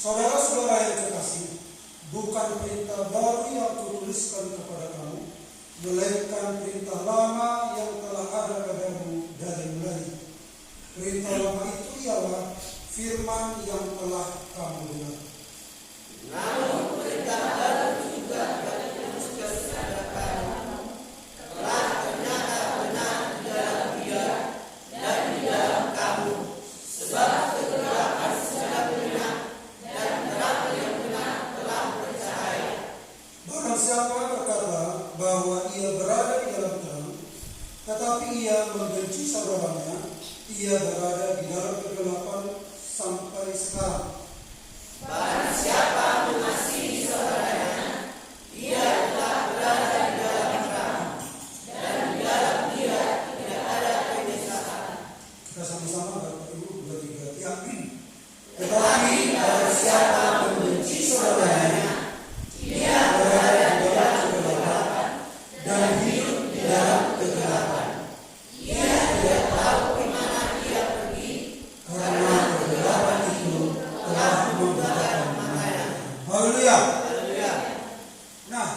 Saudara-saudara yang kekasih, bukan perintah baru yang kutuliskan kepada kamu, melainkan perintah lama yang telah ada padamu dari mulai. Perintah lama itu ialah firman yang telah kamu dengar. Namun perintah baru juga kutuliskan kepada kamu, telah ternyata benar di dalam Dia dan di dalam kamu, sebab kegelapan sudah benar dan terang yang benar telah bercahaya. Barang siapa berkata bahwa ia berada di dalam terang, tetapi ia membenci saudaranya, ia berada di dalam kegelapan sampai sekarang. Barang siapa mengasihi saudaranya, ia telah berada di dalam terang, dan di dalam Dia tidak ada penyesatan. Kita sama-sama Bapak Ibu 2, 3 ya. Tetapi barang siapa membenci saudaranya, ia berada di dalam kegelapan dan hidup di dalam kegelapan. Ia tidak tahu ke mana ia pergi, karena kegelapan itu telah membakar matanya. Haleluya. Haleluya. Nah,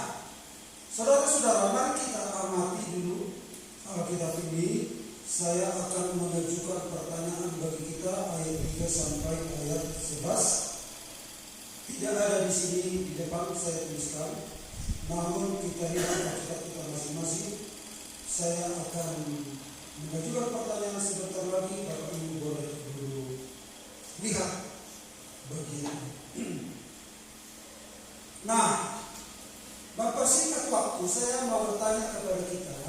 saudara-saudara, mari kita amati dulu Alkitab ini. Saya akan mengajukan pertanyaan bagi kita ayat 3 sampai ayat 11. Tidak ada di sini di depan saya tuliskan, namun kita lihat Alkitab kita masing-masing. Saya akan mengajukan pertanyaan sebentar lagi. Bapak Ibu boleh dulu lihat bagian ini. Nah, mempersingkat waktu, saya mau bertanya kepada kita.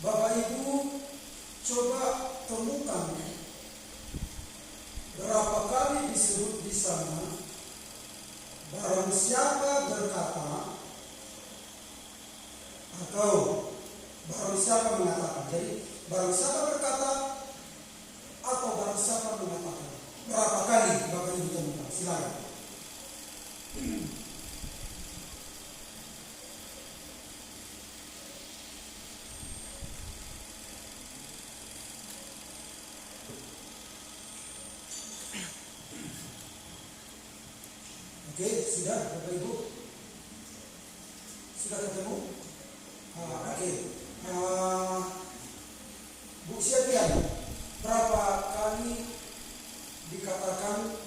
Bapak Ibu coba temukan berapa kali disebut di sana barang siapa berkata atau barang siapa mengatakan. Jadi barang siapa berkata atau barang siapa mengatakan. Berapa kali Bapak Ibu temukan? Silakan. Oke, sudah Bapak Ibu? Sudah ketemu? Oke. Bu Syafian, berapa kali dikatakan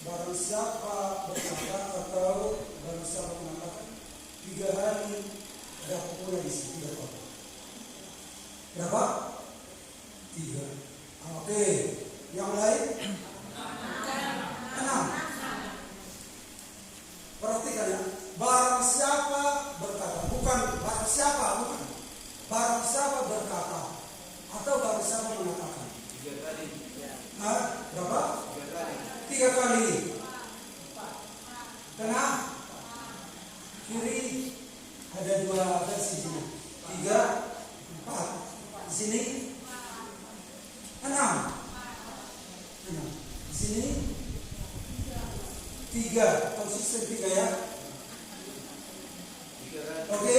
barang siapa berkata atau barang siapa mengatakan? 3 hari ada pokoknya di sini, 3 kali. Berapa? 3. Oke. Yang lain? 6. Perhatikan ya, barang siapa berkata, bukan barang siapa, bukan. Barang siapa berkata atau barang siapa mengatakan. 3 kali. Berapa? 3 kali. 3 kali. Tengah, kiri ada 2 versi sini. 3, 4. Di sini 6. Di sini 3, konsisten 3 ya. 3 kali. Oke.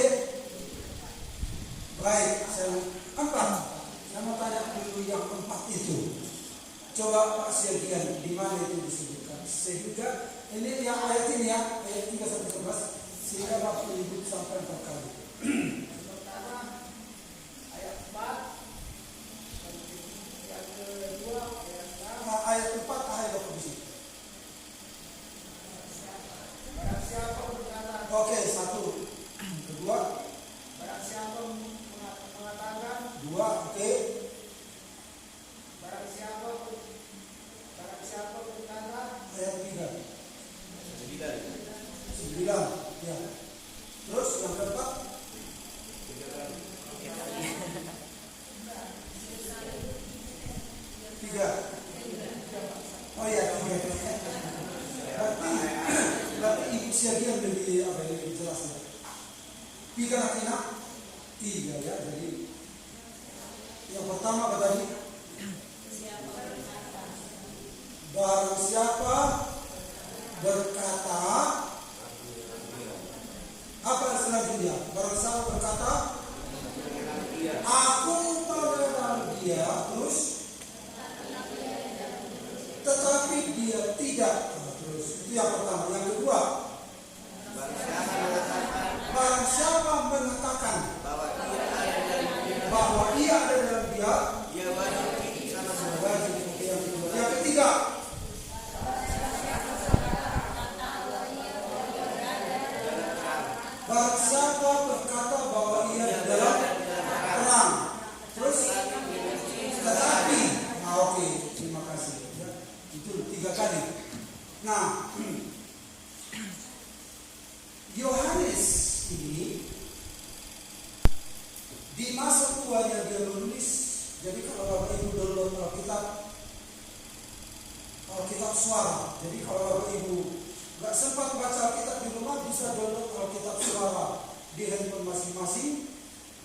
Baik, 4. Saya mau tanya dulu yang 4 itu. Coba Pak Syafian, di mana itu disebutkan? Sehingga ini yang ayat ini ya, ayat 3 sampai 11, sehingga waktu hidup sampai 4 kali. Pertama ayat 4, yang kedua ayat 6. Ayat 4 ayat 20. Barang siapa berkata, Oke, 1. Kedua, barang siapa mengatakan, 2, oke. barang siapa berkata, Ayat 3. 9. 9. Ya. Terus yang keempat, 3 kali. 3. Oh ya, 3. Berarti Ibu Syafian lebih jelas ya. 3 artinya 3 ya. Jadi yang pertama apa tadi? Barang siapa berkata, apa selanjutnya? Barang siapa berkata, aku mengenal dia, terus tetapi tidak. Nah, terus itu yang pertama. Yang kedua, barang siapa mengatakan bahwa ia ada dalam dia, wajib. Yang kedua. Yang ketiga, barang siapa berkata bahwa ia ada dalam terang. Terus tetapi, oke, terima kasih. Ya, itu 3 kali. Nah, Yohanes ini di masa tuanya dia menulis. Jadi kalau Bapak Ibu download Alkitab suara. Jadi kalau Bapak Ibu nggak sempat baca Alkitab di rumah, bisa download Alkitab suara di handphone masing-masing.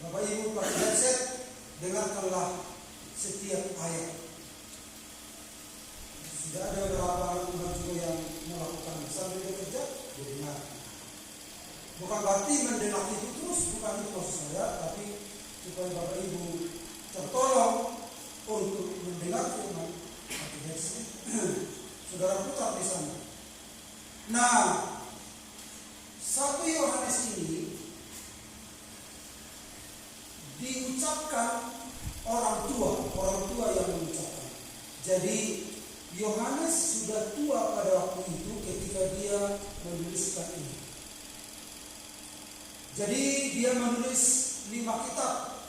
Bapak Ibu pakai headset, dengarkanlah setiap ayat. Sudah ada beberapa anak juga yang melakukan sambil bekerja, didengar. Bukan berarti mendengar itu terus, bukan itu maksud saya, tapi supaya Bapak Ibu tertolong untuk mendengar firman. Saudara putar di sana. Nah, 1 Yohanes ini diucapkan orang tua yang mengucapkan. Jadi Yohanes sudah tua pada waktu itu ketika dia menuliskan ini. Jadi dia menulis 5 kitab.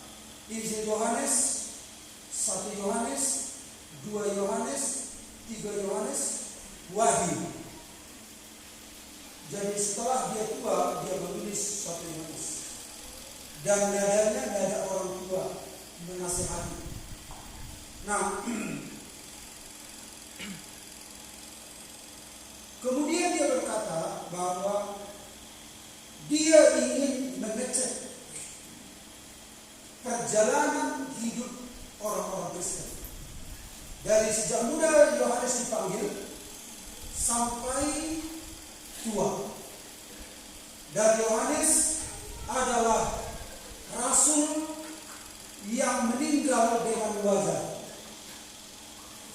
Injil Yohanes, 1 Yohanes, 2 Yohanes, 3 Yohanes, Wahyu. Jadi setelah dia tua, dia menulis 1 Yohanes. Dan nadanya nada orang tua, menasihati. Nah, kemudian dia berkata bahwa dia ingin mengecek perjalanan hidup orang-orang Kristen. Dari sejak muda Yohanes dipanggil sampai tua. Dan Yohanes adalah rasul yang meninggal dengan wajar.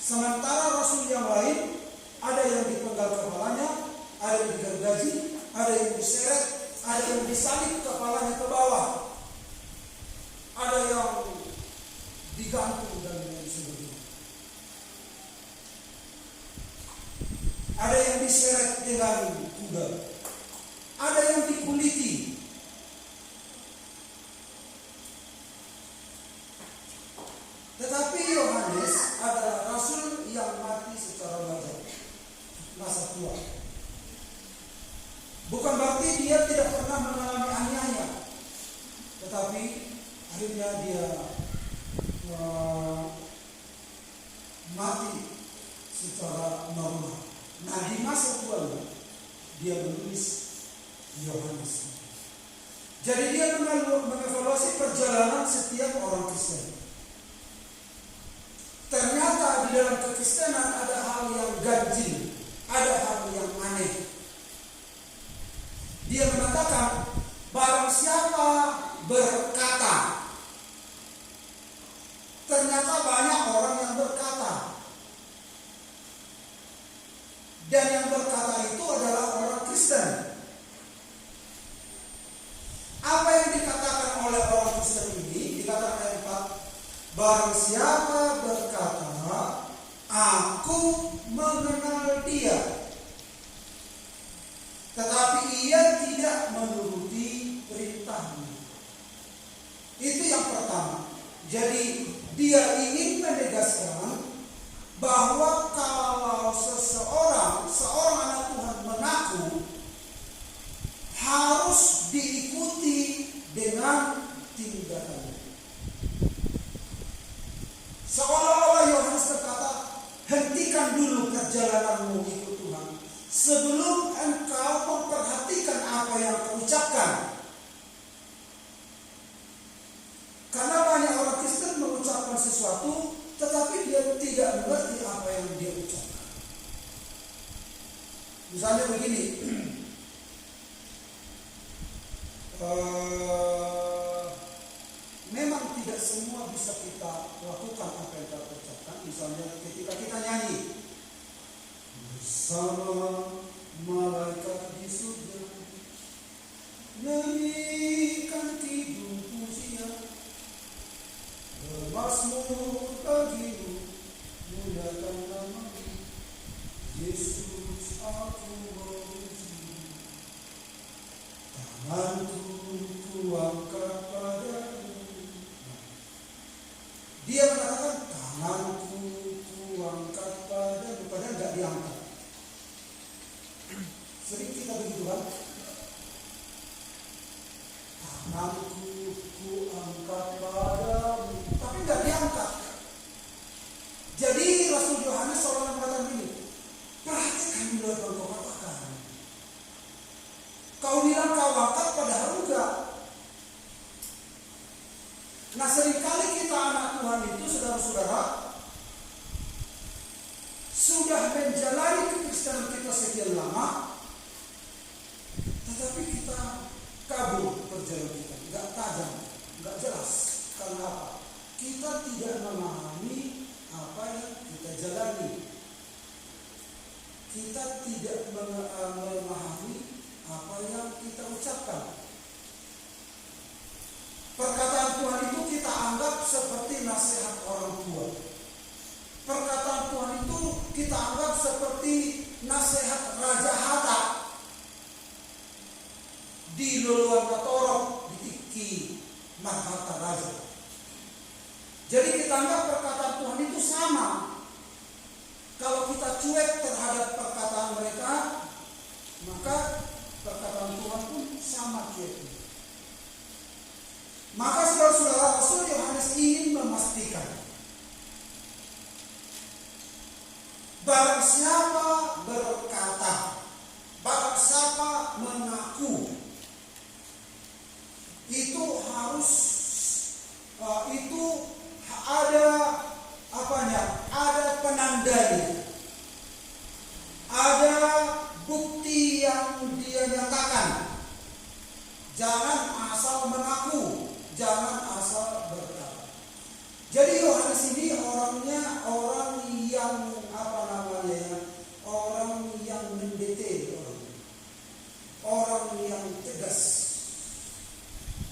Sementara rasul yang lain ada yang dipenggal kepalanya, ada yang digergaji, ada yang diseret, ada yang disalib kepalanya ke bawah, ada yang digantung dan lain sebagainya. Ada yang diseret dengan kuda, ada yang dikuliti. Tetapi Yohanes adalah rasul yang mati secara wajar, masa tua. Bukan berarti dia tidak pernah mengalami aniaya, tetapi akhirnya dia mati secara normal. Nah, di masa tuanya dia menulis Yohanes. Jadi dia mengevaluasi perjalanan setiap orang Kristen. Ternyata di dalam kekristenan ada hal yang ganjil, ada hal yang aneh. Dia mengatakan, barang siapa berkata. Ternyata banyak orang yang berkata. Dan yang berkata itu adalah orang Kristen. Apa yang dikatakan oleh orang Kristen ini? Dikatakan ayat 4. Barang siapa berkata, aku mengenal dia, tetapi ia tidak menuruti perintahnya. Itu yang pertama. Jadi dia ingin menegaskan bahwa kalau seorang anak Tuhan mengaku, harus diikuti dengan tindakannya. Seolah-olah Yohanes berkata, hentikan dulu perjalananmu ikut Tuhan sebelum engkau memperhatikan apa yang kau ucapkan. Karena banyak orang Kristen mengucapkan sesuatu, tetapi dia tidak mengerti apa yang dia ucapkan. Misalnya begini, memang tidak semua bisa kita lakukan apa yang kita ucapkan. Misalnya ketika kita nyanyi, bersama malaikat di surga, nyanyikan kidung pujian, bermazmur bagimu, muliakan nama-Mu, Yesus aku memuji. Tanganku kuangkat padamu. Dia mengatakan tanganku kuangkat padamu, padahal tidak diangkat. Sering kita begitu kan? Tanganku kuangkat padamu, tapi tidak diangkat. Jadi Rasul Yohanes seolah mengatakan ini, perhatikan dulu apa kau katakan. Kau bilang kau angkat padahal enggak. Nah seringkali kita anak Tuhan itu saudara-saudara sudah menjalani kekristenan kita sekian lama, tetapi kita kabur perjalanan kita, enggak tajam, enggak jelas. Karena apa? Kita tidak memahami apa yang kita jalani. Kita tidak memahami apa yang kita ucapkan. Perkataan Tuhan itu kita anggap seperti nasihat orang tua. Perkataan Tuhan itu kita anggap seperti nasihat Raja Hatta di luluan katorok di Iki Mahkota Raja. Jadi kita anggap perkataan Tuhan itu sama. Kalau kita cuek terhadap perkataan mereka, maka perkataan Tuhan pun sama cueknya. Maka saudara-saudara, Rasul Yohanes ingin memastikan barang siapa berkata, barang siapa mengaku, itu harus itu ada apanya? Ada penandanya, ada bukti yang dia nyatakan. Jangan asal mengaku, jangan asal berkata. Jadi Yohanes ini orangnya orang yang orang yang mendetail, orang yang tegas.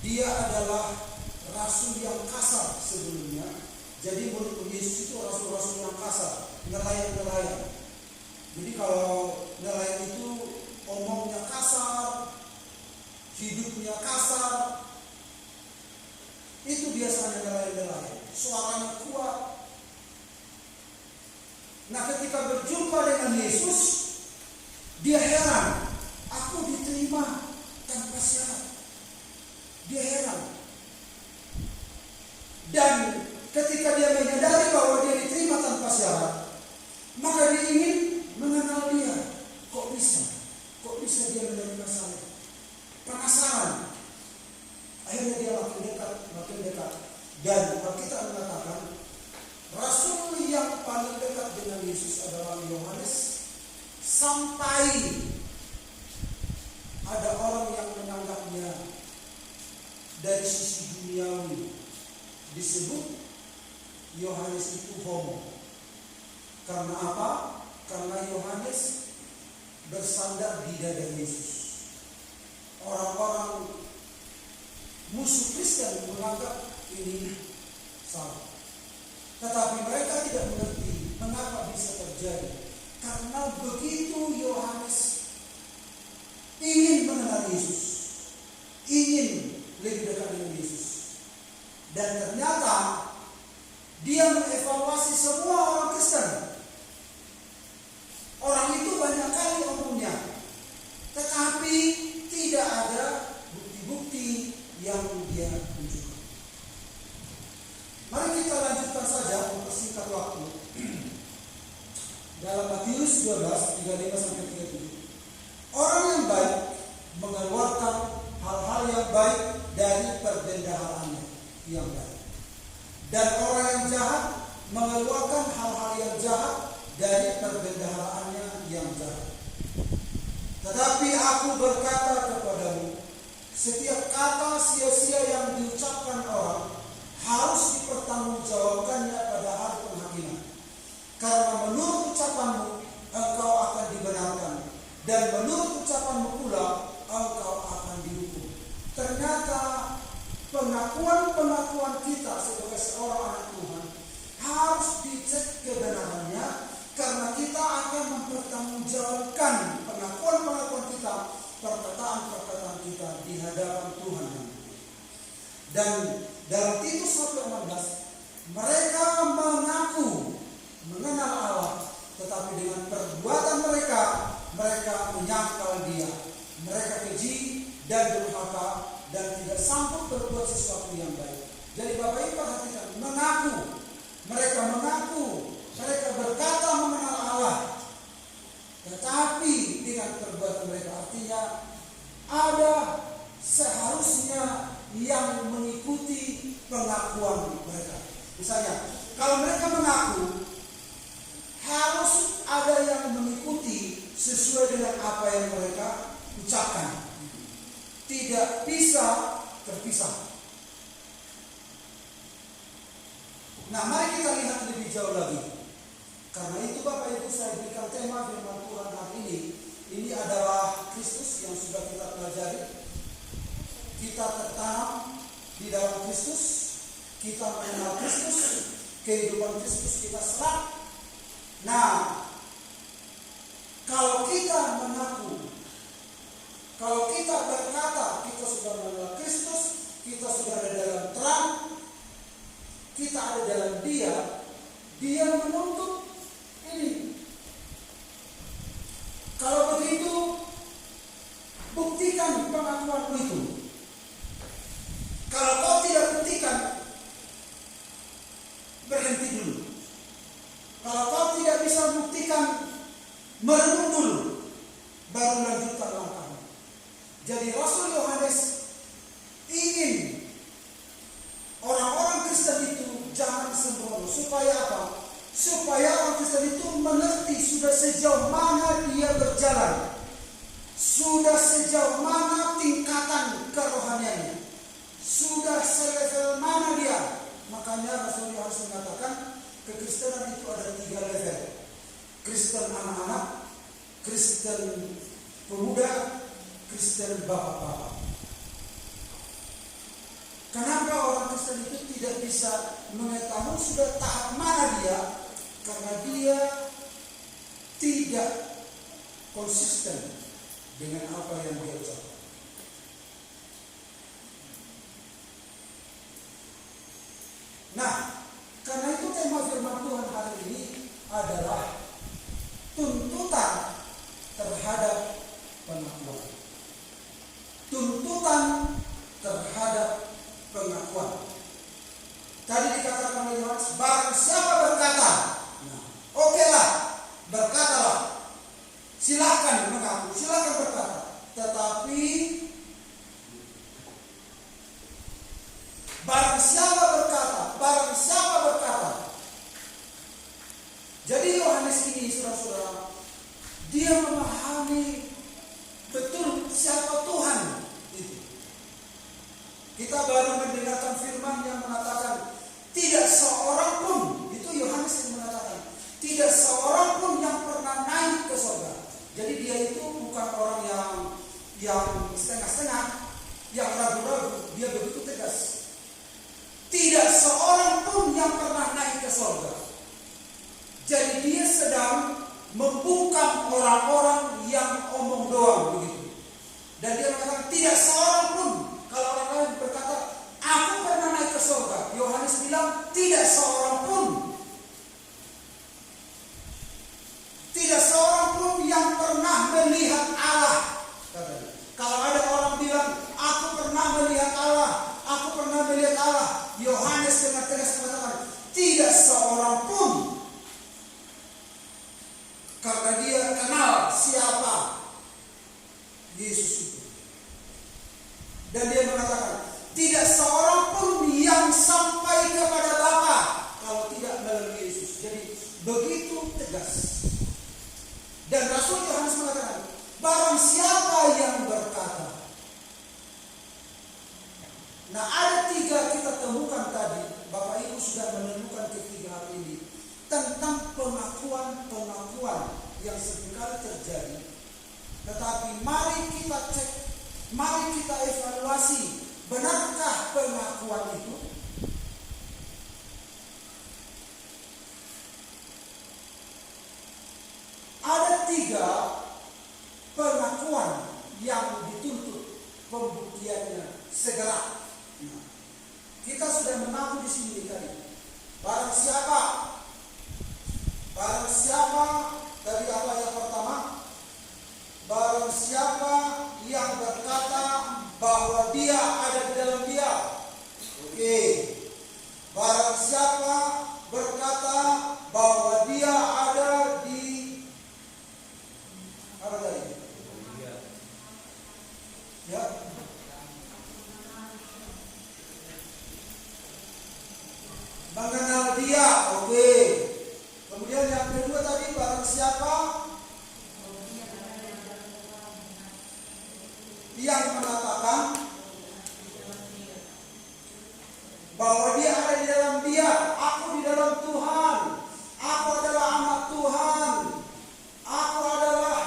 Dia adalah rasul yang kasar sebelumnya. Jadi menurut Yesus itu rasul-rasul yang kasar, nelayan-nelayan. Jadi kalau nelayan itu omongnya kasar, hidupnya kasar, itu biasanya nelayan-nelayan. Suaranya kuat. Nah ketika berjumpa dengan Yesus, dia heran. Aku diterima tanpa syarat. Dia heran. Dan ketika dia menyadari bahwa dia diterima tanpa syarat, maka dia ingin mengenal dia. Kok bisa? Kok bisa dia menerima saya? Penasaran. Akhirnya dia makin dekat. Dan kita mengatakan rasul yang paling dekat dengan Yesus adalah Yohanes, sampai ada orang yang menganggapnya dari sisi duniawi disebut Yohanes itu homo. Karena apa? Karena Yohanes bersandar di dada Yesus. Orang-orang musuh Kristen menganggap ini salah. Tetapi mereka tidak mengerti mengapa bisa terjadi. Karena begitu Yohanes ingin mengenal Yesus, ingin lebih dekat dengan Yesus, dan ternyata dia mengevaluasi semua orang Kristen. Orang itu banyak kali omongnya, tetapi tidak ada bukti-bukti yang dia tunjukkan. Mari kita lanjutkan saja mempersingkat waktu. Dalam Matius 12:35-37, orang yang baik mengeluarkan hal-hal yang baik dari perbendaharaannya yang baik, dan orang yang jahat mengeluarkan hal-hal yang jahat dari perbendaharaannya yang jahat. Tetapi aku berkata kepadamu, setiap kata sia-sia yang diucapkan orang harus dipertanggungjawabkannya pada hari penghakiman. Karena menurut ucapanmu engkau akan diberi dan menurut ucapanmu pula engkau akan dihukum. Ternyata pengakuan kita sebagai seorang anak Tuhan harus dicek kebenarannya, karena kita akan mempertanggungjawabkan pengakuan kita, perkataan kita di hadapan Tuhan. Dan dalam Titus 1:16, mereka mengaku mengenal Allah, tetapi dengan perbuatan mereka menyangkal Dia. Mereka keji dan durhaka dan tidak sanggup berbuat sesuatu yang baik. Jadi Bapak Ibu perhatikan, mereka berkata mengenal Allah, tetapi dengan perbuatan mereka, artinya ada seharusnya yang mengikuti pengakuan mereka. Misalnya, kalau mereka mengaku, harus ada yang mengikuti sesuai dengan apa yang mereka ucapkan. Tidak bisa terpisah. Nah, mari kita lihat lebih jauh lagi. Karena itu Bapak Ibu, saya berikan tema firman Tuhan hari ini. Ini adalah Kristus yang sudah kita pelajari. Kita tertanam di dalam Kristus, kita mengenal Kristus, kehidupan Kristus kita serap. Nah, kalau kita mengaku, kalau kita berkata kita sudah mengenal Kristus, kita sudah ada dalam terang, kita ada dalam Dia menuntut ini. Kalau begitu, buktikan pengakuanmu itu. Kalau kau tidak buktikan, berhenti dulu. Kalau kau tidak bisa buktikan, merenung dulu, baru lanjutkan langkahmu. Jadi Rasul Yohanes ingin orang-orang Kristen itu jangan sembrono. Supaya apa? Supaya orang Kristen itu mengerti sudah sejauh mana dia berjalan, sudah sejauh mana tingkatan kerohaniannya, sudah selevel mana dia. Makanya Rasul Yohanes mengatakan kekristenan itu ada 3 level. Kristen anak-anak, Kristen pemuda, Kristen bapak-bapak. Kenapa orang Kristen itu tidak bisa mengetahui sudah tahap mana dia? Karena dia tidak konsisten dengan apa yang dia ucapkan. Nah, karena itu tema firman Tuhan hari ini adalah tuntutan terhadap pengakuan. Tuntutan terhadap pengakuan. Tadi dikatakan oleh Yohanes, barang siapa berkata, nah, oke lah, berkatalah, silakan mengaku, silakan berkata. Tetapi barang siapa berkata. Jadi Yohanes ini, saudara-saudara, dia memahami betul siapa Tuhan itu. Kita baru mendengarkan firman yang mengatakan tidak seorang pun, itu Yohanes yang mengatakan, tidak seorang pun yang pernah naik ke surga. Jadi dia itu bukan orang yang setengah-setengah, yang ragu-ragu, dia begitu tegas. Tidak seorang pun yang pernah naik ke surga. Jadi dia sedang membungkam orang-orang yang omong doang begitu. Dan dia mengatakan tidak seorang pun. Kalau orang lain berkata, aku pernah naik ke surga, Yohanes bilang tidak seorang pun. Tidak seorang pun yang pernah melihat Allah. Kalau ada orang bilang, aku pernah melihat Allah, aku pernah melihat Allah, Yohanes dengan tegas mengatakan tidak seorang pun. Karena dia kenal siapa Yesus itu. Dan dia mengatakan tidak seorang pun yang sampai kepada Bapa kalau tidak melalui Yesus. Jadi begitu tegas. Dan Rasul Yohanes mengatakan barang siapa yang berkata. Nah, ada 3 kita temukan tadi. Bapak Ibu sudah menemukan ketiga hal ini tentang pengakuan yang seringkali terjadi Tetapi mari kita cek, mari kita evaluasi, benarkah pengakuan itu? Ada 3 pengakuan yang dituntut pembuktiannya segera. Nah, kita sudah mengaku di sini tadi. Barang siapa tadi apa yang pertama? Barang siapa yang berkata bahwa dia ada di dalam dia. Oke. Barang siapa berkata bahwa dia ada di apa tadi? Ya. Mengenal dia. Oke. Kemudian yang kedua tadi, barang siapa yang mengatakan bahwa dia ada di dalam dia, aku di dalam Tuhan, aku adalah anak Tuhan, aku adalah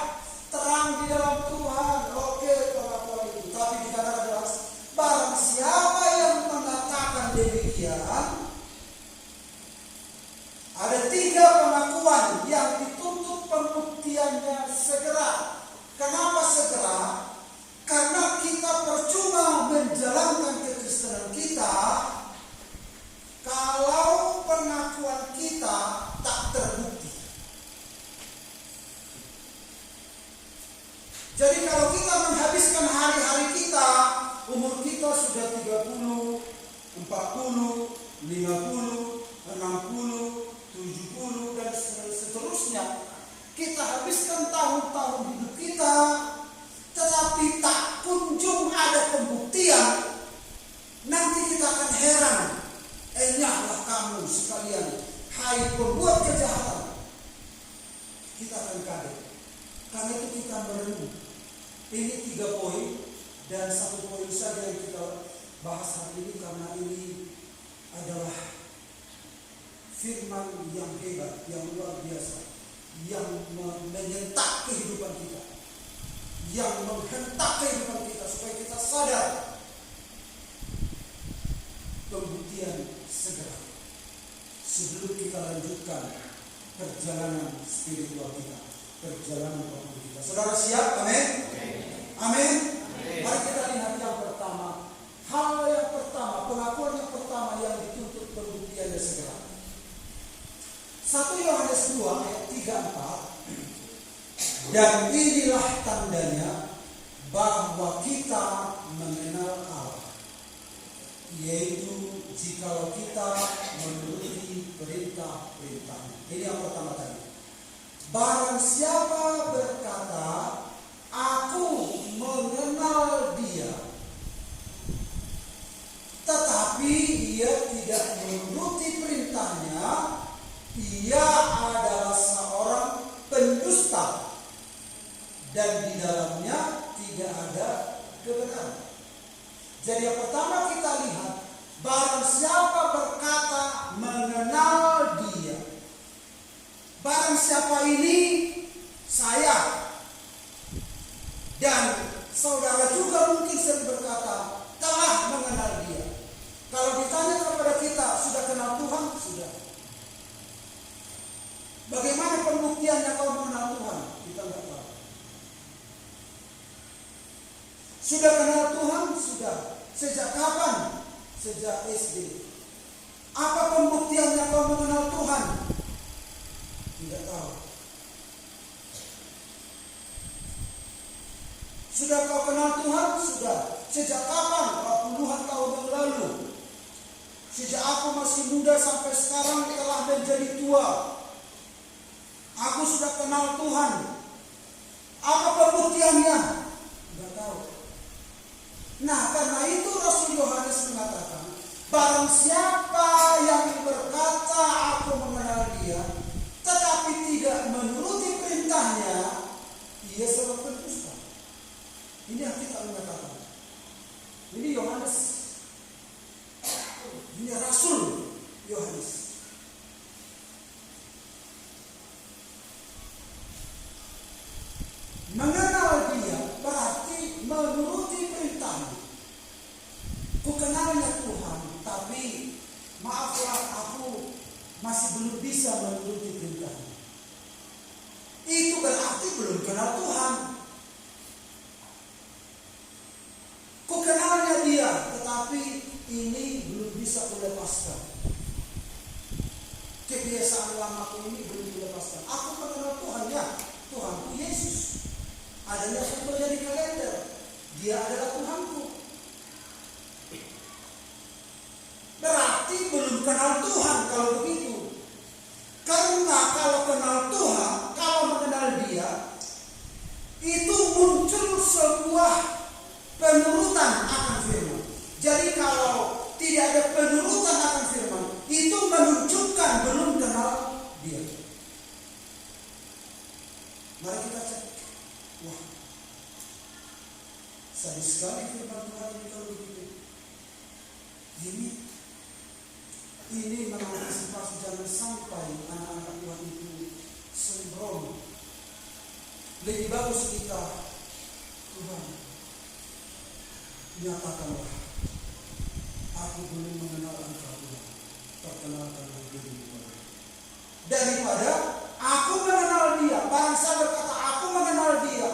terang di dalam Tuhan. Oke, pengakuan itu. Tapi dikatakan jelas, barang siapa yang mengatakan demikian, ada 3 pengakuan yang dituntut pembuktiannya segera. Kenapa segera? Karena kita percuma menjalankan kekristenan kita kalau pengakuan kita tak terbukti. Jadi kalau kita menghabiskan hari-hari kita, umur kita sudah 30, 40, 50, 60, 70 dan seterusnya, kita habiskan tahun-tahun hidup kita, tetapi tak kunjung ada pembuktian, nanti kita akan heran. Enyahlah kamu sekalian, hai pembuat kejahatan. Kita akan kaget. Karena itu kita merenung. Ini 3 poin dan 1 poin saja yang kita bahas hari ini, karena ini adalah firman yang hebat, yang luar biasa, yang menyentak kehidupan kita, yang menghentak kehidupan kita supaya kita sadar. Pembuktian segera sebelum kita lanjutkan perjalanan spiritual kita, perjalanan rohani kita. Saudara siap? Amin. Amin. Mari kita lihat yang pertama. Hal yang pertama, pengakuan yang pertama yang dituntut pembuktiannya segera. 1 Yohanes 2 ayat 3-4. Dan inilah tandanya bahwa kita mengenal Allah, yaitu jikalau kita menuruti perintah-perintahnya. Ini yang pertama tadi. Barang siapa berkata, aku mengenal dia, tetapi ia tidak menuruti perintahnya, ia adalah seorang pendusta, dan di dalamnya tidak ada kebenaran. Jadi yang pertama kita lihat, barang siapa berkata mengenal dia. Barang siapa ini? Saya. Dan saudara juga mungkin sering berkata telah mengenal dia. Kalau ditanya kepada kita, sudah kenal Tuhan? Sudah. Bagaimana pembuktiannya kau mengenal Tuhan? Kita tidak tahu. Sudah kenal Tuhan? Sudah. Sejak kapan? Sejak SD. Apa pembuktiannya kau mengenal Tuhan? Tidak tahu. Sudah kau kenal Tuhan? Sudah. Sejak kapan? Puluhan tahun yang lalu. Sejak aku masih muda sampai sekarang telah menjadi tua, aku sudah kenal Tuhan. Apa pembuktiannya? Tidak tahu. Nah, karena itu Rasul Yohanes mengatakan, barang siapa yang berkata aku mengenal dia, tetapi tidak menuruti perintahnya, ia seorang pendusta. Ini yang kita mengatakan. Ini Yohanes. Ini Rasul Yohanes. Mengenal bisa menuruti perintahnya. Itu berarti belum kenal Tuhan. Ku kenalnya dia, tetapi ini belum bisa kulepaskan. Kebiasaan lamaku ini belum dilepaskan. Aku mengenal Tuhan, ya, Tuhanku Yesus. Adanya fotonya di kalender. Dia adalah Tuhanku. Berarti belum kenal Tuhan kalau begitu. Karena kalau kenal Tuhan, kalau mengenal dia, itu muncul sebuah penurutan akan firman. Jadi kalau tidak ada penurutan akan firman, itu menunjukkan belum kenal dia. Mari kita cek. Wah, sadis sekali firman Tuhan ini kalau begitu. Ini mengantisipasi jangan sampai anak-anak Tuhan itu sembrono. Lebih bagus kita, Tuhan, nyatakanlah, aku belum mengenal Engkau, Tuhan, perkenalkan dirimu. Daripada aku mengenal dia, bangsa berkata aku mengenal dia,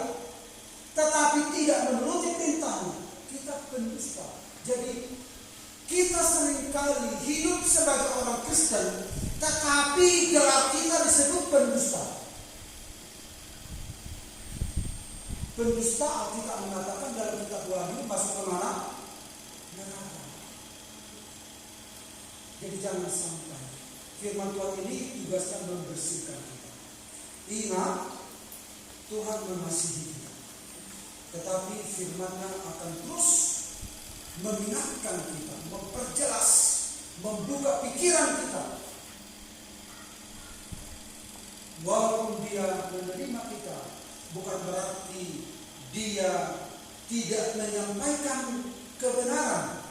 tetapi tidak menuruti perintahnya, kita pendusta. Jadi kita seringkali hidup sebagai orang Kristen, tetapi gelar kita disebut pendusta. Pendusta Alkitab mengatakan dalam kitab Wahyu masuk ke mana? Neraka. Jadi jangan sampai firman Tuhan ini tugasnya membersihkan kita. Ingat, Tuhan mengasihi kita, tetapi firman-Nya akan terus mengingatkan kita, memperjelas, membuka pikiran kita. Walaupun dia menerima kita, bukan berarti dia tidak menyampaikan kebenaran.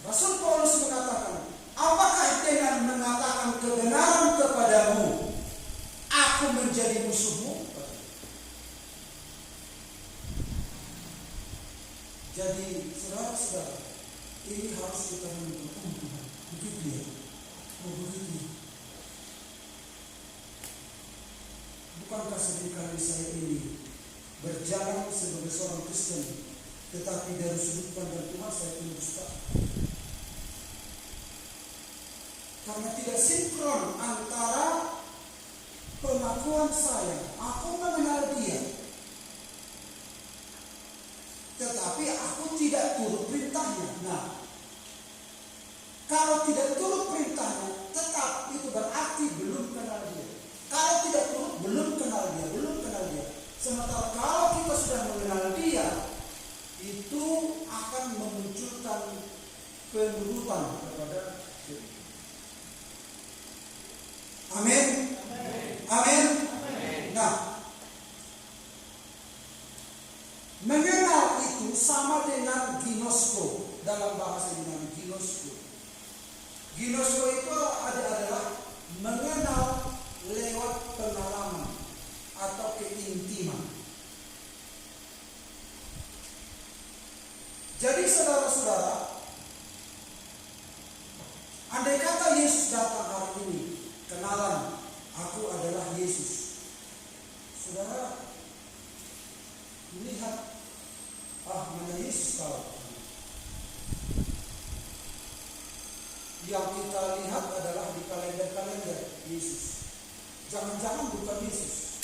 Rasul Paulus mengatakan, apakah dengan mengatakan kebenaran kepadamu, aku menjadi musuhmu? Jadi saudara-saudara, ini harus kita menuntut Tuhan. Begitu ya? Oh begitu. Bukankah seringkali saya ini berjalan sebagai seorang Kristen, tetapi dari sudut pandang Tuhan saya pendusta? Karena tidak sinkron antara pengakuan saya, aku mengenal dia, tetapi aku tidak turut perintahnya. Nah, kalau tidak turut perintahnya, tetap itu berarti belum kenal dia. Kalau tidak turut, belum kenal dia, belum kenal dia. Sementara kalau kita sudah mengenal dia, itu akan memunculkan penurutan kepada dia. Amin. Amin. Nah, mengenal itu sama dengan ginosko dalam bahasa Yunani. Ginosko itu adalah mengenal lewat pengalaman atau keintiman. Jadi saudara-saudara, andai kata Yesus datang hari ini, kenalan, aku adalah Yesus. Saudara lihat, mana Yesus tahu? Yang kita lihat adalah di kalender-kalender Yesus. Jangan-jangan bukan Yesus.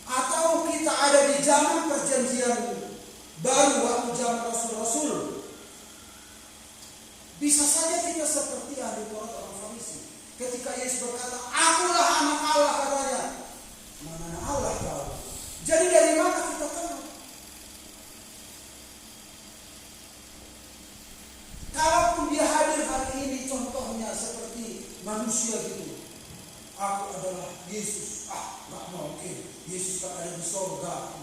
Atau kita ada di zaman perjanjian baru, waktu zaman Rasul-Rasul. Bisa saja kita seperti ahli Taurat orang Farisi. Ketika Yesus berkata, akulah anak Allah, katanya. Mana Allah tahu? Jadi dari mana kita tahu? Kalaupun dia hadir hari ini, contohnya seperti manusia gitu. Aku adalah Yesus. Nggak mau, oke. Yesus kan ada di sorga.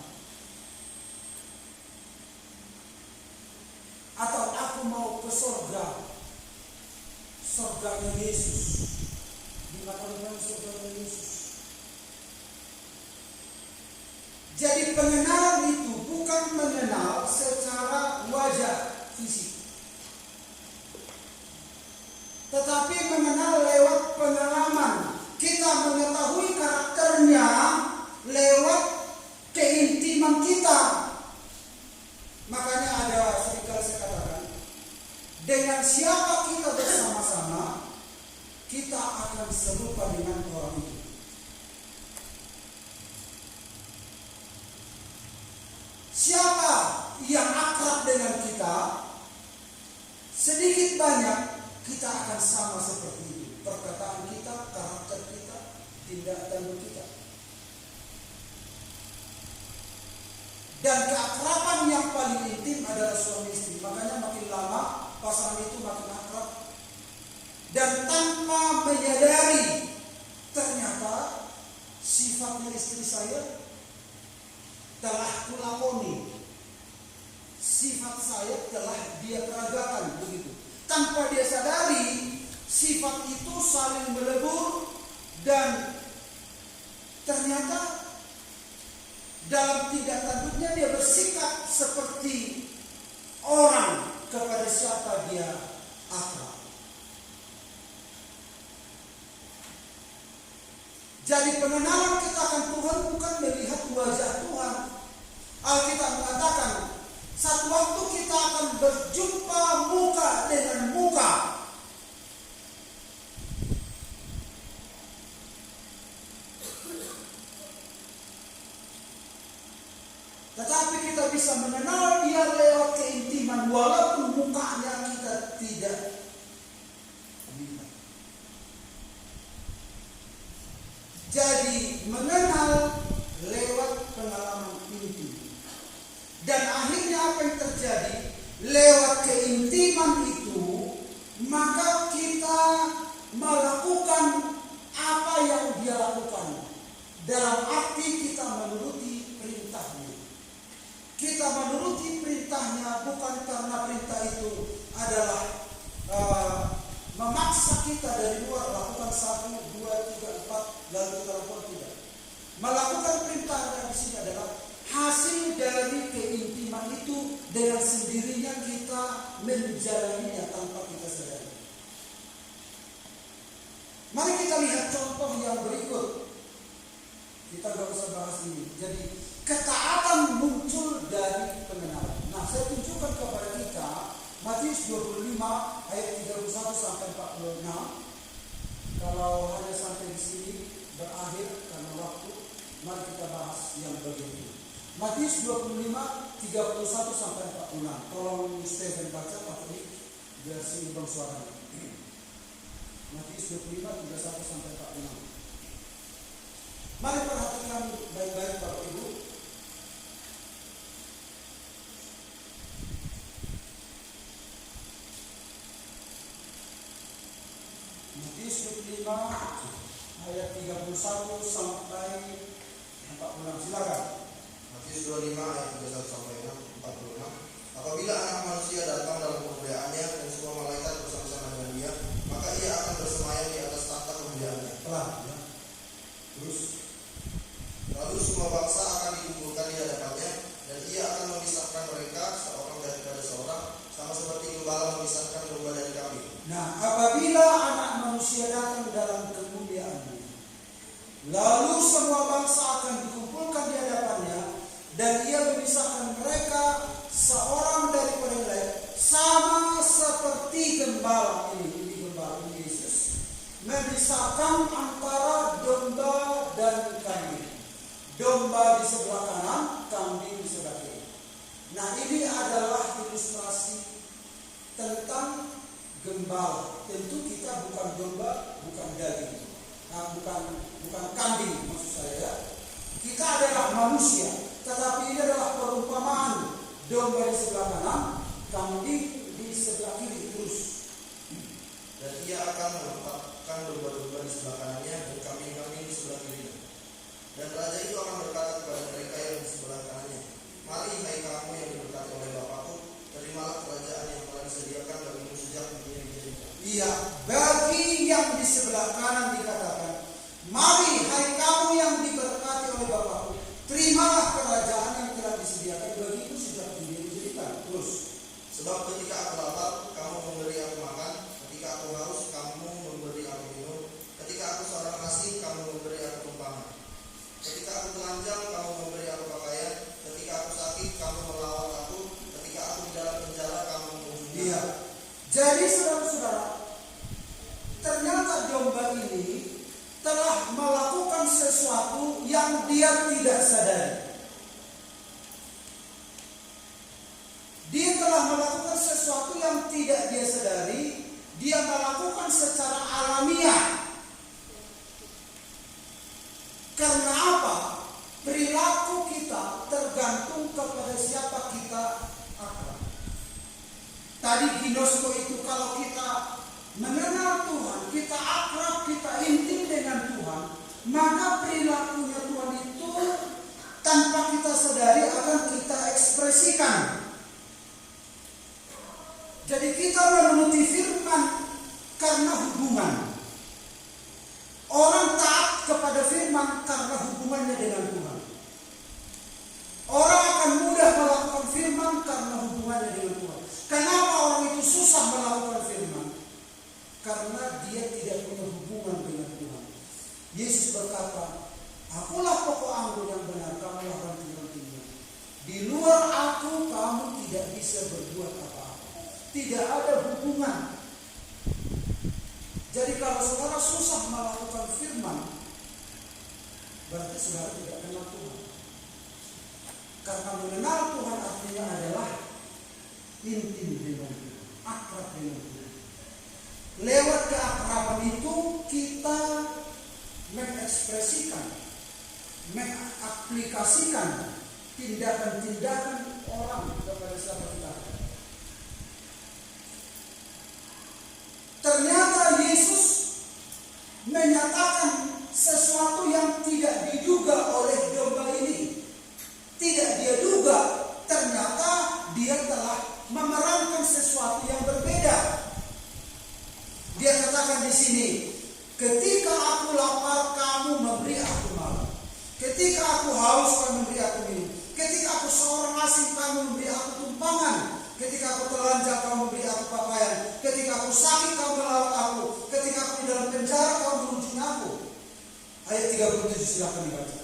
Atau aku mau ke sorga. Sorganya Yesus. Dikatakan sorganya Yesus. Jadi pengenalan itu bukan mengenal secara wajah fisik. akan serupa dengan orang itu. Siapa yang akrab dengan kita, sedikit banyak kita akan sama seperti itu. Perkataan kita, karakter kita, tindak tanduk kita. Dan keakraban yang paling intim adalah suami istri. Makanya makin lama pasangan itu makin akrab. Dan tanpa menyadari, ternyata sifatnya istri saya telah kulakoni. Sifat saya telah dia peragakan begitu. Tanpa dia sadari, sifat itu saling melebur dan ternyata dalam tindak tanduknya dia bersikap seperti orang kepada siapa dia akrab. Jadi pengenalan kita akan Tuhan bukan melihat wajah Tuhan. Alkitab mengatakan satu waktu kita akan berjumpa muka dengan muka. Tetapi kita bisa mengenal dia lewat keintiman walaupun mukanya kita tidak lihat. Jadi mengenal lewat pengalaman intim. Dan akhirnya apa yang terjadi? Lewat keintiman itu, maka kita melakukan apa yang dia lakukan. Dalam arti kita menuruti perintahnya. Kita menuruti perintahnya bukan karena perintah itu adalah memaksa kita dari luar lakukan 1, 2, 3, 4 lalu kita lakukan tidak. Melakukan perintah yang di sini adalah hasil dari keintiman itu dengan sendirinya kita menjalaninya tanpa kita sadari. Mari kita lihat contoh yang berikut. Kita gak usah bahas ini. Jadi ketaatan muncul dari pengenalan. Nah, saya tunjukkan kepada kita Matius 25 ayat 31 sampai 46. Kalau hanya sampai di sini berakhir karena waktu, mari kita bahas yang begitu. Matius 25 31 sampai 46. Tolong Stephen baca Patrick biar seimbang suaranya. Matius 25 31 sampai 46. Mari perhatikan baik-baik Bapak Ibu. Matius 25 ayat 31 sampai 46. Silakan. Matius 25 ayat 31 sampai 46. Apabila anak manusia datang dalam kemuliaannya dan semua malaikat bersama-sama dengan dia, maka ia akan bersemayam di atas tahta kemuliaannya. Pelan ya. Terus Lalu semua bangsa akan dikumpulkan di hadapannya, dan ia akan memisahkan mereka seorang daripada seorang, sama seperti gembala memisahkan domba dari kambing. nah, apabila anak manusia datang dalam kemuliaannya, lalu semua bangsa akan dikumpulkan di hadapannya, dan ia memisahkan mereka seorang daripada yang lain, sama seperti gembala ini gembala ini Yesus memisahkan antara domba dan kambing. Domba di sebelah kanan, kambing di sebelah kiri. Nah, ini adalah ilustrasi tentang gembala. Tentu kita bukan domba, bukan daging. Nah, bukan kambing maksud saya. Kita adalah manusia, tetapi ini adalah perumpamaan. Domba di sebelah kanan, kambing di sebelah kiri terus. Dan ia akan menempatkan domba-domba di sebelah kanannya dan kambing-kambing di sebelah kirinya. Dan raja itu akan berkata kepada mereka yang di sebelah kanannya, mari hai kamu yang diberkati oleh Bapakku, terimalah kerajaan yang telah disediakan bagimu sejak dunia dijadikan. Iya, bagi yang di sebelah kanan dikatakan, mari hai kamu yang diberkati oleh Bapakku, terimalah kerajaan yang telah disediakan bagimu sejak dunia dijadikan. Terus, Sebab ketika aku lapar, kamu memberi aku makan, ketika aku haus, kamu memberi aku minum, ketika sesuatu yang dia tidak sadari. Dia telah melakukan sesuatu yang tidak dia sadari. Dia melakukan secara alamiah. Karena apa? Perilaku kita tergantung kepada siapa kita akrab. Tadi ginosko itu kalau kita mengenal Tuhan, kita akrab, kita intim dengan Tuhan, maka perilakunya Tuhan itu tanpa kita sadari akan kita ekspresikan. Jadi kita menuruti firman karena hubungan. Orang taat kepada firman karena hubungannya dengan Tuhan. Orang akan mudah melakukan firman karena hubungannya dengan Tuhan. Kenapa orang itu susah melakukan firman? Karena dia tidak punya hubungan dengan Tuhan. Yesus berkata, "Akulah pokok anggur yang benar, kamulah ranting-rantingnya. Di luar aku kamu tidak bisa berbuat apa-apa." Tidak ada hubungan. Jadi kalau saudara susah melakukan firman, berarti saudara tidak kenal Tuhan. Karena mengenal Tuhan artinya adalah intim dengan Tuhan, akrab dengan Tuhan. Lewat keakraban itu kita mengekspresikan, mengaplikasikan tindakan-tindakan orang kepada siapa kita. Ternyata Yesus menyatakan sesuatu yang tidak diduga oleh domba ini. Tidak dia duga, ternyata dia telah memerankan sesuatu yang berbeda. Dia katakan di sini, ketika aku lapar, kamu memberi aku makan. Ketika aku haus, kamu memberi aku minum. Ketika aku seorang asing, kamu memberi aku tumpangan. Ketika aku telanjang, kamu memberi aku pakaian. Ketika aku sakit, kamu merawat aku. Ketika aku di dalam penjara, kamu mengunjungi aku. Ayat 37 silakan dibaca.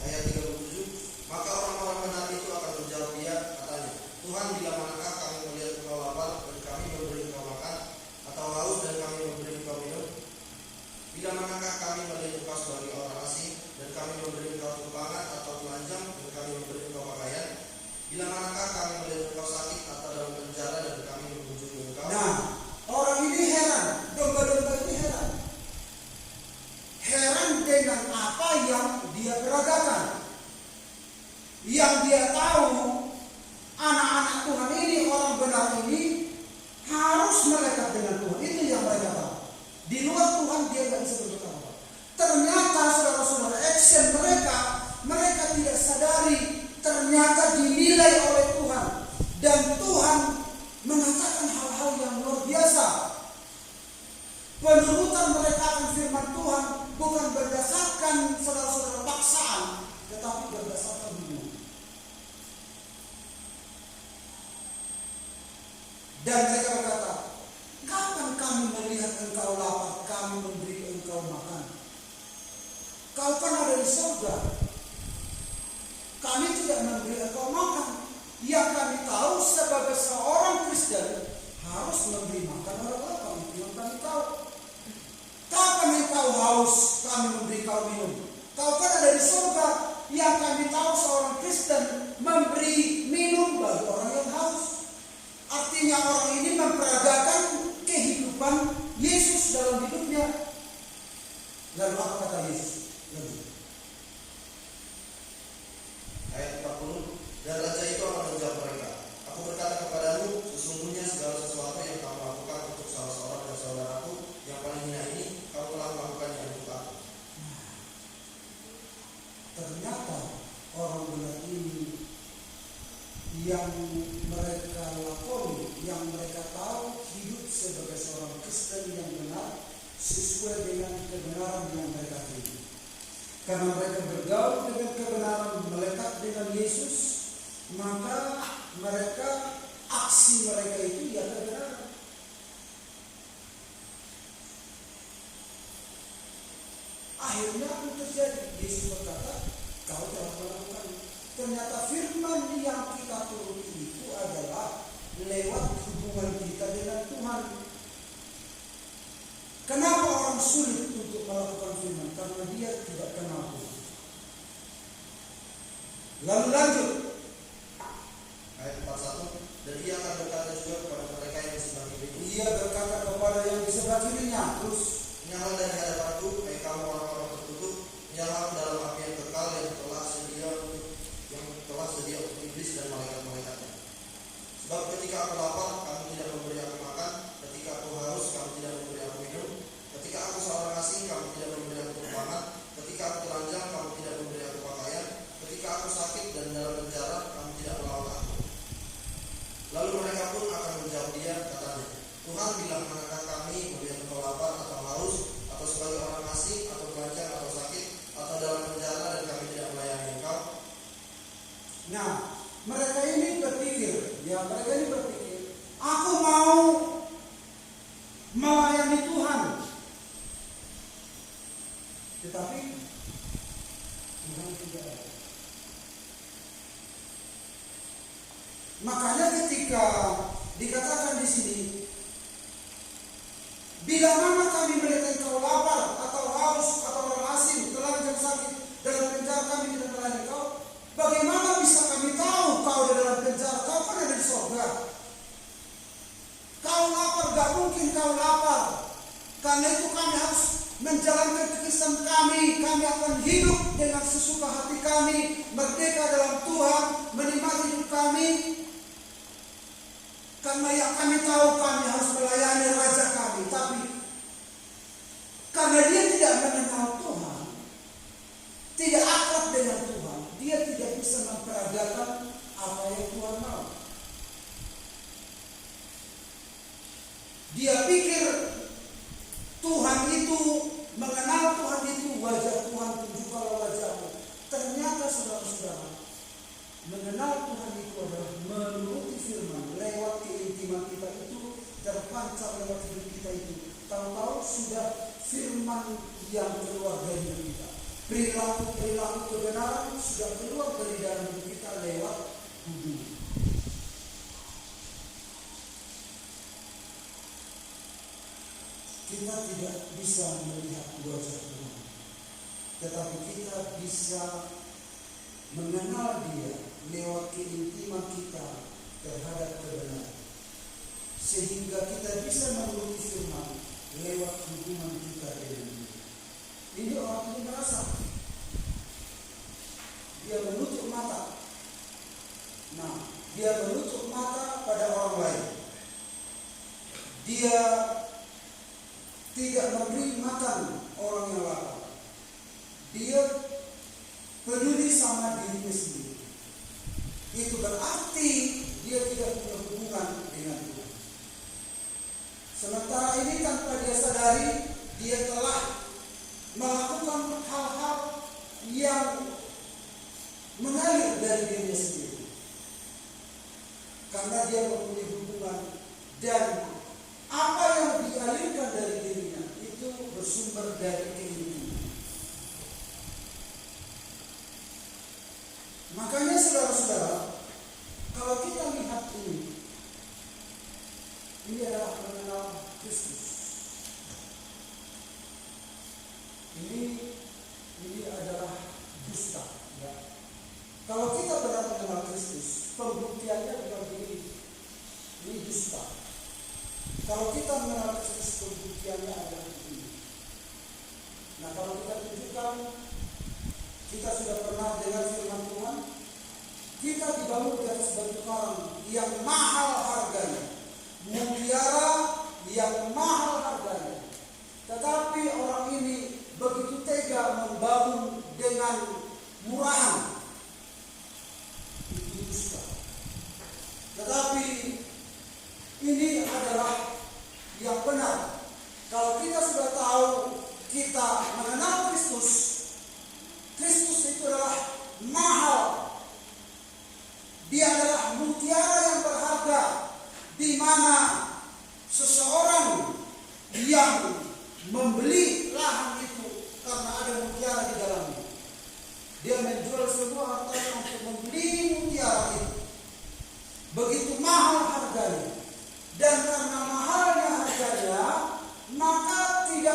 Ayat 37, maka orang-orang benar itu akan menjawab dia, katanya, Tuhan, bila manakah kami melihat engkau lapar dan kami memberi engkau makan, atau haus dan kami memberi engkau minum? Bila manakah kami melihat engkau sebagai orang asing dan kami memberi engkau tumpangan atau telanjang dan kami memberi engkau pakaian? Bila manakah kami melihat engkau sakit atau dalam penjara dan kami mengunjungi engkau? Nah, orang ini heran, domba-domba ini heran. Heran dengan apa yang dia peragakan. Yang dia tahu, anak-anak Tuhan ini, orang benar ini harus melekat dengan Tuhan. Itu yang mereka tahu. Di luar Tuhan dia tidak bisa berbuat apa-apa. Ternyata saudara-saudara, action mereka tidak sadari. Ternyata dinilai oleh Tuhan. Dan Tuhan mengatakan hal-hal yang luar biasa. Penurutan mereka akan firman Tuhan bukan berdasarkan saudara-saudara paksaan, tetapi berdasarkan hubungan. Dan mereka berkata, kapan kami melihat engkau lapar, kami memberi engkau makan? Kau kan ada di surga. Kami tidak memberi engkau makan. Yang kami tahu sebagai seorang Kristen harus memberi makan orang lapar. Itu yang kami tahu. Kapan engkau haus, kami memberi kau minum. Kau kan ada di surga. Yang kami tahu seorang Kristen memberi minum bagi orang yang haus. Artinya orang ini memperagakan kehidupan Yesus dalam hidupnya. Lalu apa kata Yesus? Ayat 40, dan raja itu akan menjawab mereka, aku berkata kepadamu, sesungguhnya segala sesuatu yang kamu lakukan untuk salah seorang dari saudaraku yang paling hina ini, kamu telah melakukannya untuk aku. Ternyata orang benar ini yang mereka lakoni, yang mereka tahu hidup sebagai seorang Kristen yang benar sesuai dengan kebenaran yang mereka terima. Karena mereka bergaul dengan kebenaran, melekat dengan Yesus, maka mereka, aksi mereka itu ya kebenaran. Akhirnya apa terjadi? Yesus berkata, kau telah melakukan. Ternyata firman yang kita turuti itu adalah lewat hubungan kita dengan Tuhan. Kenapa orang sulit untuk melakukan firman? Karena dia tidak kenal Tuhan. Lalu lanjut. Ayat 41. Dan ia akan berkata juga kepada mereka yang di sebelah kirinya. Ia berkata kepada yang di sebelah kirinya, terus, Nyala dari hadapanku, hai kamu orang-orang tertutup, nyala dalam api yang kekal yang telah sedia untuk iblis dan malaikat-malaikatnya. Sebab ketika aku lapar, kamu tidak memberi aku makan. Ketika aku haus, kamu tidak memberi aku minum. Ketika aku seorang asing, kamu tidak memberi aku tumpangan. Ketika aku telanjang, kamu tidak memberi aku pakaian. Ketika aku sakit dan dalam penjara, kamu tidak melawat aku. Lalu mereka pun akan menjawab dia, katanya, Tuhan bilang, manakah kami melihat engkau lapar atau haus, atau sebagai orang asing, atau telanjang, atau sakit, atau dalam penjara, dan kami tidak melayani engkau? nah, mereka ini berpikir, aku mau melayani Tuhan. Tetapi Tuhan tidak ada. Makanya ketika dikatakan di sini, bila mana kami melihat engkau lapar atau haus atau orang asing, telanjang, sakit, dalam penjara, kami tidak melayani engkau. Bagaimana bisa kami tahu kau di dalam penjara? Kau kan ada di surga. Kau lapar, gak mungkin kau lapar. Karena itu kami harus menjalankan kekristenan kami. Kami akan hidup dengan sesuka hati kami, merdeka dalam Tuhan, menikmati hidup kami. Karena yang kami tahu kami harus melayani Raja kami. Tapi karena dia tidak mengenal Tuhan, tidak akrab dengan Tuhan, dia tidak bisa memperagakan apa yang Tuhan mau. Dia pikir Tuhan itu, mengenal Tuhan itu, wajah Tuhan, tunjukkanlah wajahmu. Ternyata saudara-saudara, mengenal Tuhan itu adalah menuruti firman. Lewat keintiman kita itu, terpancar lewat hidup kita itu. Tahu-tahu sudah firman yang keluar dari hidup kita. Perilaku kebenaran sudah keluar dari dalam hidup kita lewat hubungan. Kita tidak bisa melihat wajah Tuhan, tetapi kita bisa mengenal Dia lewat keintiman kita terhadap kebenaran, sehingga kita bisa menuruti firman lewat hubungan kita dengan Dia. Ini orang ini merasa dia menutup mata. Nah, dia menutup mata pada orang lain. Dia tidak memberi makan orang yang lapar. Dia peduli sama dirinya sendiri. Itu berarti dia tidak punya hubungan dengan Tuhan. Sementara ini tanpa dia sadari, dia telah melakukan hal-hal yang mengalir dari dirinya sendiri. Karena dia mempunyai hubungan, dan apa yang dialirkan dari dirinya itu bersumber dari keinginan. Makanya saudara-saudara, kalau kita lihat ini adalah mengenal Kristus. Ini adalah dusta. Ya. Kalau kita benar mengenal Kristus, pembuktiannya bukan ini dusta. Kalau kita mengenal Kristus, pembuktiannya adalah ini. Nah, kalau kita tunjukkan, kita sudah pernah dengar firman Tuhan, kita dibangun di atas batu karang yang mahal harganya, mutiara yang mahal harganya. Tetapi orang ini begitu tega membangun dengan murahan. Itu dusta. Tetapi ini adalah yang benar. Kalau kita sudah tahu, kita mengenal Kristus, Kristus itu adalah mahal. Dia adalah mutiara yang berharga, di mana seseorang yang membeli lahan itu karena ada mutiara di dalamnya. Dia menjual semua hartanya untuk membeli mutiara itu. Begitu mahal harganya. Dan karena mahalnya harganya, maka tidak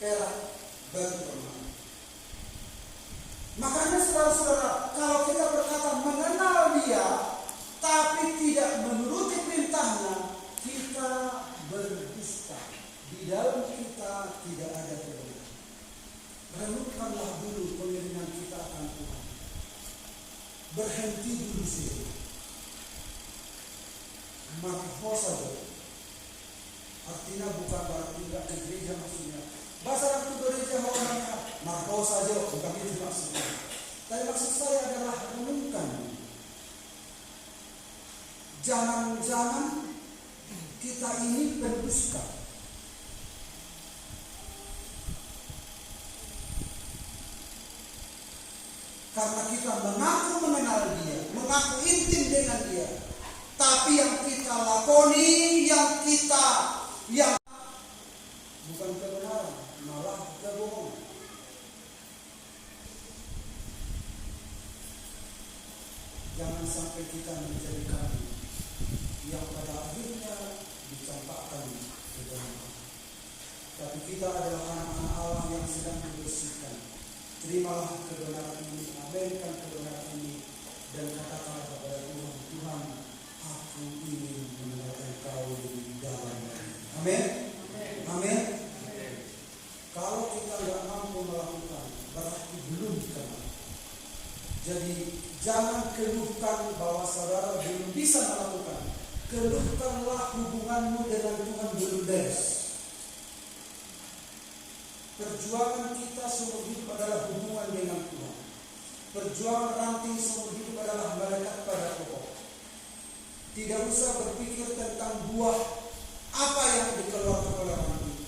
perak, batu permata. Makanya saudara-saudara, kalau kita berkata mengenal Dia, tapi tidak menuruti perintahnya, kita berdusta. Di dalam kita tidak ada kebenaran. Renungkanlah dulu pengiringan kita akan Tuhan. Berhenti dulu sih. Marho saja. Artinya bukan berarti tidak ke gereja maksudnya. Bahasa waktu gereja orangnya marho saja, bukan itu maksudnya. Tapi maksud saya adalah renungkan. Jangan-jangan kita ini pendusta. Karena kita mengaku mengenal Dia, mengaku intim dengan Dia, tapi yang kita lakoni, yang bukan kebenaran, malah kebohongan. Jangan sampai kita menjadi kambing yang pada akhirnya dicampakkan ke dalam api. Tapi kita adalah anak-anak Allah yang sedang dibersihkan. Terimalah kebenaran ini, abaikan kebenaran ini, dan katakanlah kepada Tuhan, Tuhan, aku ingin mengenal Engkau lebih dalam. Amin. Amin. Kalau kita tidak mampu melakukan, berarti belum kenal. Jadi jangan keluhkan bahwa saudara belum bisa melakukan. Keluhkanlah hubunganmu dengan Tuhan belum beres. Perjuangan kita seumur hidup adalah hubungan dengan Tuhan. Perjuangan ranting seumur hidup adalah melekat pada pokok. Tidak usah berpikir tentang buah apa yang dikeluarkan oleh ranting.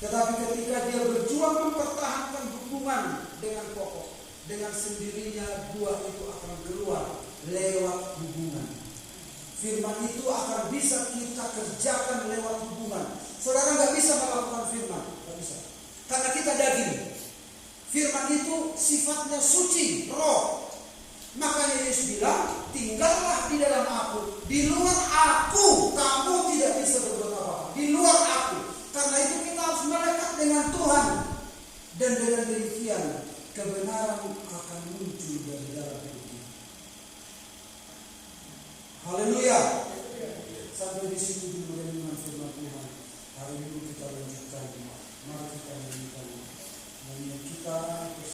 Tetapi ketika dia berjuang mempertahankan hubungan dengan pokok, dengan sendirinya buah itu akan keluar lewat hubungan. Firman itu akan bisa kita kerjakan lewat hubungan. Saudara nggak bisa melakukan firman, nggak bisa. Karena kita daging. Firman itu sifatnya suci, roh. Makanya Yesus bilang, tinggallah di dalam aku. Di luar aku, kamu tidak bisa berbuat apa-apa. Di luar aku. Karena itu kita harus melekat dengan Tuhan. Dan dengan demikian, kebenaran akan muncul dari dalam hidup kita. Haleluya.